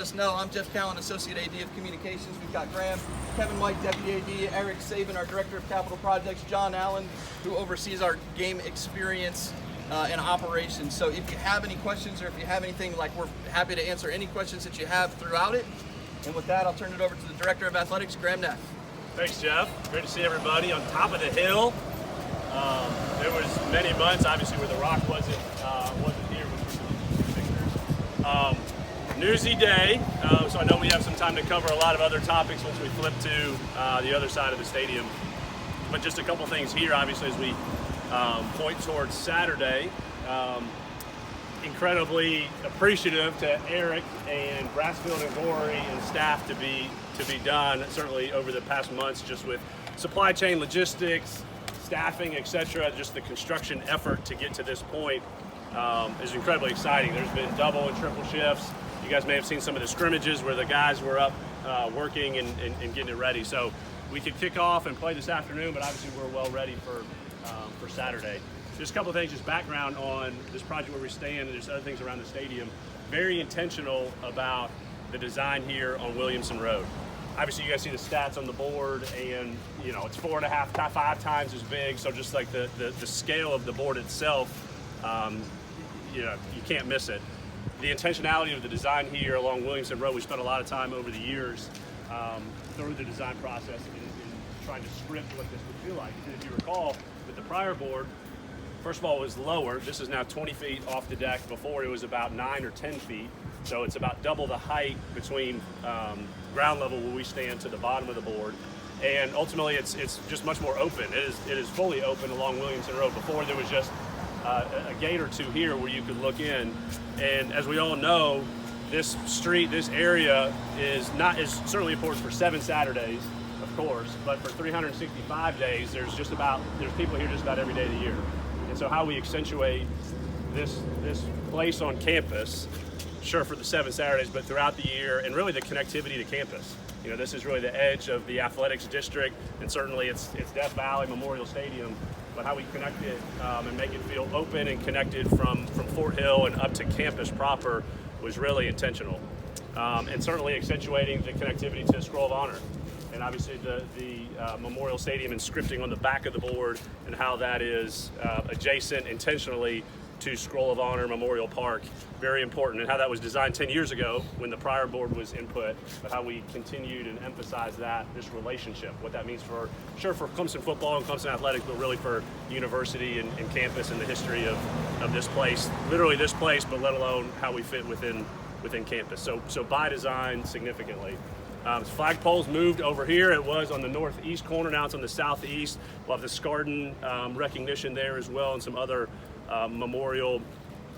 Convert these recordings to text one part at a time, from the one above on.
Us know, I'm Jeff Cowan, Associate AD of Communications. We've got Graham, Kevin White, Deputy AD, Eric Saban, our Director of Capital Projects, John Allen, who oversees our game experience and operations. So if you have any questions or if you have anything, we're happy to answer any questions that you have throughout it. And with that, I'll turn it over to the Director of Athletics, Graham Neff. Thanks, Jeff. Great to see everybody on top of the hill. There was many months, obviously, where the Rock wasn't here, which was the pictures. Newsy day, so I know we have some time to cover a lot of other topics once we flip to the other side of the stadium. But just a couple things here, obviously, as we point towards Saturday. Incredibly appreciative to Eric and Brassfield and Gorey and staff to be done, certainly over the past months, just with supply chain logistics, staffing, etc. Just the construction effort to get to this point is incredibly exciting. There's been double and triple shifts. You guys may have seen some of the scrimmages where the guys were up working and getting it ready. So we could kick off and play this afternoon, but obviously we're well ready for Saturday. Just a couple of things, just background on this project where we stand, and there's other things around the stadium. Very intentional about the design here on Williamson Road. Obviously you guys see the stats on the board, and it's 4.5, 5 times as big, so just like the scale of the board itself, you can't miss it. The intentionality of the design here along Williamson Road, we spent a lot of time over the years through the design process in trying to script what this would feel like. And if you recall, with the prior board, first of all, it was lower. This is now 20 feet off the deck. Before, it was about 9 or 10 feet. So it's about double the height between ground level where we stand to the bottom of the board. And ultimately, it's just much more open. It is fully open along Williamson Road. Before, there was just a gate or two here where you could look in. And as we all know, this street, this area is certainly important for 7 Saturdays, of course, but for 365 days, there's people here just about every day of the year. And so how we accentuate this place on campus, sure for the 7 Saturdays, but throughout the year, and really the connectivity to campus. This is really the edge of the athletics district, and certainly it's Death Valley Memorial Stadium, but how we connect it and make it feel open and connected from Fort Hill and up to campus proper was really intentional. And certainly accentuating the connectivity to Scroll of Honor. And obviously the Memorial Stadium and scripting on the back of the board and how that is adjacent intentionally to Scroll of Honor Memorial Park. Very important, and how that was designed 10 years ago when the prior board was input, but how we continued and emphasized this relationship, what that means for Clemson football and Clemson athletics, but really for university and campus and the history of this place, literally this place, but let alone how we fit within campus. So by design, significantly. Flagpole's moved over here. It was on the northeast corner, now it's on the southeast. We'll have the Scardon recognition there as well, and some other Memorial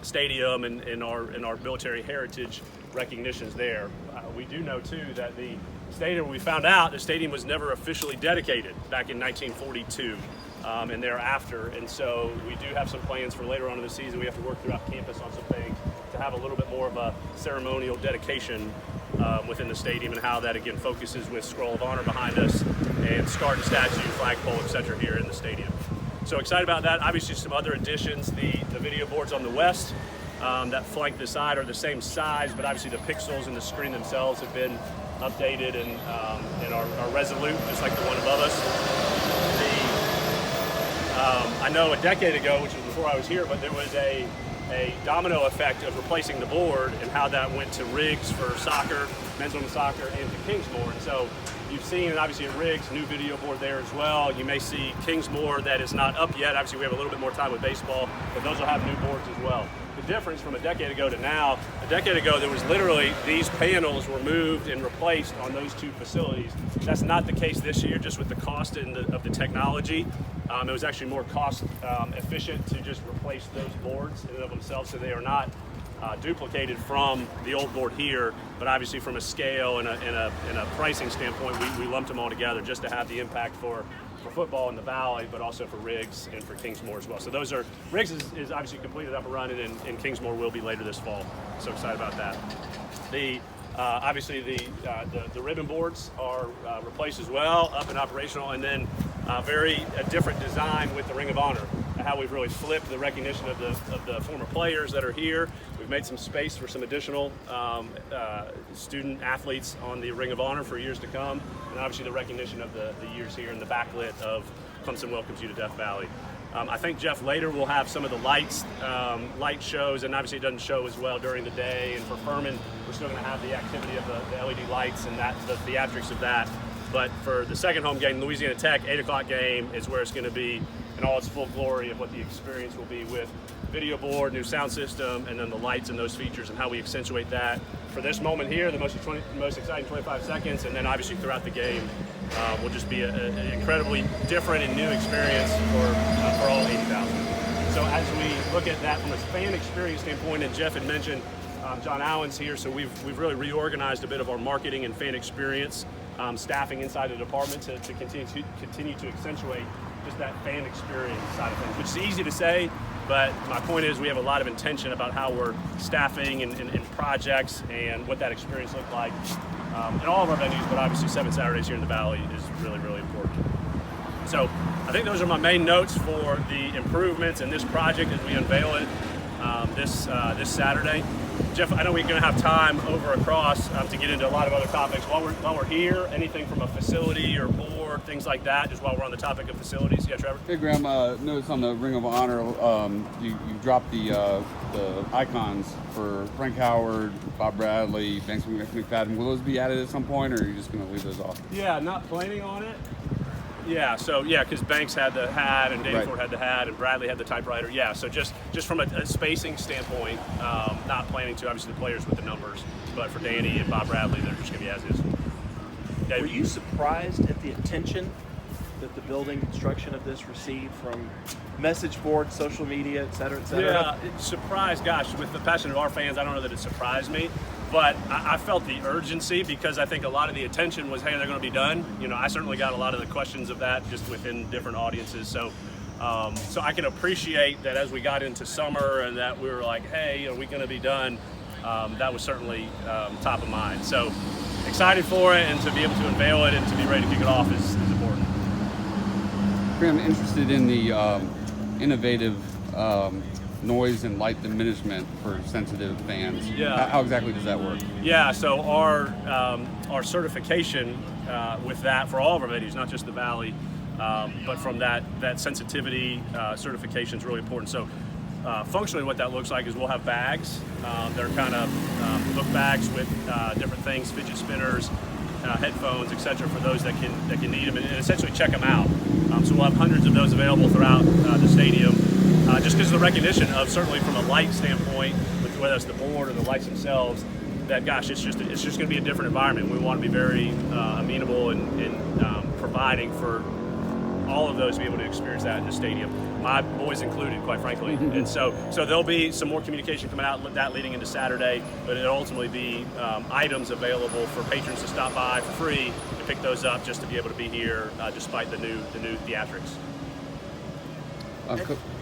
Stadium and our military heritage recognitions there. We do know too that the stadium, we found out the stadium was never officially dedicated back in 1942 and thereafter, and so we do have some plans for later on in the season. We have to work throughout campus on some things to have a little bit more of a ceremonial dedication within the stadium, and how that again focuses with Scroll of Honor behind us and Scardon statue, flagpole, etc. here in the stadium. So excited about that. Obviously some other additions. The video boards on the west that flank the side are the same size, but obviously the pixels and the screen themselves have been updated and are resolute, just like the one above us. I know a decade ago, which was before I was here, but there was a domino effect of replacing the board and how that went to Riggs for soccer, men's women's soccer, and to Kingsmore. And so you've seen, obviously at Riggs, new video board there as well. You may see Kingsmore that is not up yet. Obviously we have a little bit more time with baseball, but those will have new boards as well. The difference from a decade ago to now, a decade ago there was literally these panels were moved and replaced on those 2 facilities. That's not the case this year, just with the cost of the technology. It was actually more cost efficient to just replace those boards in and of themselves, so they are not duplicated from the old board here, but obviously from a scale and a pricing standpoint, we lumped them all together just to have the impact for football in the Valley, but also for Riggs and for Kingsmore as well. So those are, Riggs is obviously completed up and running, and Kingsmore will be later this fall. So excited about that. Obviously the ribbon boards are replaced as well, up and operational, and then a different design with the Ring of Honor. It how we've really flipped the recognition of the former players that are here. We've made some space for some additional student athletes on the Ring of Honor for years to come, and obviously the recognition of the years here and the backlit of Clemson welcomes you to Death Valley. I think, Jeff, later we'll have some of the light shows, and obviously it doesn't show as well during the day. And for Furman, we're still going to have the activity of the LED lights and the theatrics of that. But for the second home game, Louisiana Tech, 8 o'clock game, is where it's going to be in all its full glory of what the experience will be with video board, new sound system, and then the lights and those features and how we accentuate that for this moment here, the most exciting 25 seconds, and then obviously throughout the game will just be an incredibly different and new experience for all 80,000. So as we look at that from a fan experience standpoint, and Jeff had mentioned John Allen's here, so we've really reorganized a bit of our marketing and fan experience staffing inside the department to continue to accentuate just that fan experience side of things, which is easy to say, but my point is we have a lot of intention about how we're staffing and projects and what that experience looked like in all of our venues, but obviously 7 Saturdays here in the Valley is really, really important. So I think those are my main notes for the improvements in this project as we unveil it this Saturday. Jeff, I know we're going to have time over across to get into a lot of other topics. While we're here, anything from a facility or board, things like that, just while we're on the topic of facilities. Yeah, Trevor? Hey, Graham, notice on the Ring of Honor, you dropped the icons for Frank Howard, Bob Bradley, Banks McFadden. Will those be added at some point, or are you just going to leave those off? Yeah, not planning on it. Yeah, so because Banks had the hat and Danny Ford had the hat and Bradley had the typewriter. Yeah, so just from a spacing standpoint, not planning to, obviously the players with the numbers, but for Danny and Bob Bradley, they're just going to be as is. Were you surprised at the attention that the building construction of this received from message boards, social media, et cetera, et cetera? Yeah, surprised, gosh, with the passion of our fans, I don't know that it surprised me. But I felt the urgency because I think a lot of the attention was, hey, they're going to be done. You know, I certainly got a lot of the questions of that just within different audiences. So I can appreciate that as we got into summer and that we were like, hey, are we going to be done? That was certainly top of mind. So excited for it, and to be able to unveil it and to be ready to kick it off is important. Graham, interested in the innovative noise and light diminishment for sensitive fans. Yeah. How exactly does that work? Yeah, so our certification with that for all of our venues, not just the Valley, but from that sensitivity certification is really important. So functionally what that looks like is we'll have bags. They're kind of book bags with different things, fidget spinners, headphones, etc., for those that can need them and essentially check them out. So we'll have hundreds of those available throughout the stadium. Just because of the recognition of, certainly from a light standpoint, whether it's the board or the lights themselves, that gosh, it's just going to be a different environment. We want to be very amenable and providing for all of those to be able to experience that in the stadium. My boys included, quite frankly. And so there'll be some more communication coming out that leading into Saturday, but it'll ultimately be items available for patrons to stop by for free and pick those up just to be able to be here despite the new theatrics.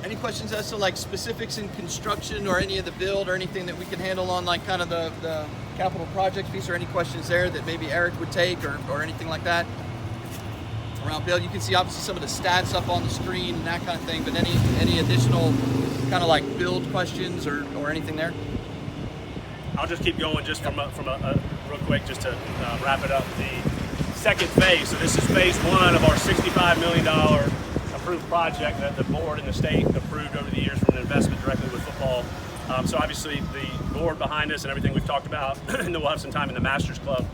Any questions as to like specifics in construction or any of the build or anything that we can handle on like kind of the capital projects piece, or any questions there that maybe Eric would take or anything like that around build? You can see obviously some of the stats up on the screen and that kind of thing, but any additional kind of like build questions or anything there? I'll just keep going just from a real quick just to wrap it up. The second phase, so this is phase one of our $65 million approved project that the board and the state approved over the years from an investment directly with football. So obviously the board behind us and everything we've talked about, and then we'll have some time in the Masters Club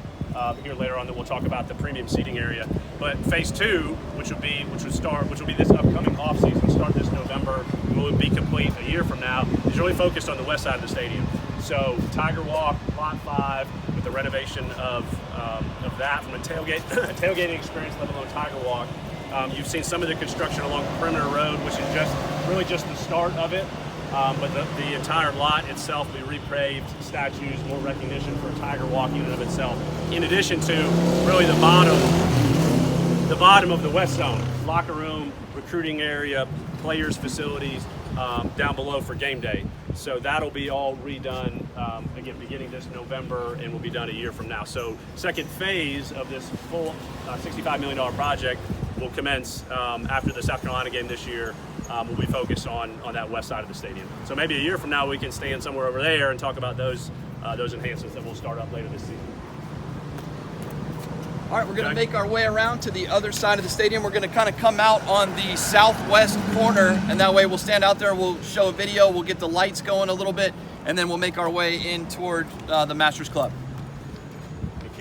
here later on that we'll talk about the premium seating area. But phase two, which will be this upcoming off season, start this November, and will be complete a year from now, is really focused on the west side of the stadium. So Tiger Walk, Lot 5, with the renovation of that from a tailgating experience, let alone Tiger Walk. You've seen some of the construction along Perimeter Road, which is just the start of it. But the entire lot itself will be repaved, statues, more recognition for Tiger Walk in and of itself. In addition to really the bottom of the west zone, locker room, recruiting area, players' facilities, down below for game day. So that'll be all redone, again, beginning this November, and will be done a year from now. So second phase of this full $65 million project will commence after the South Carolina game this year. We'll be focused on that west side of the stadium. So maybe a year from now we can stand somewhere over there and talk about those enhancements that will start up later this season. All right, we're going to Okay. make our way around to the other side of the stadium. We're going to kind of come out on the southwest corner, and that way we'll stand out there, we'll show a video, we'll get the lights going a little bit, and then we'll make our way in toward the Masters Club.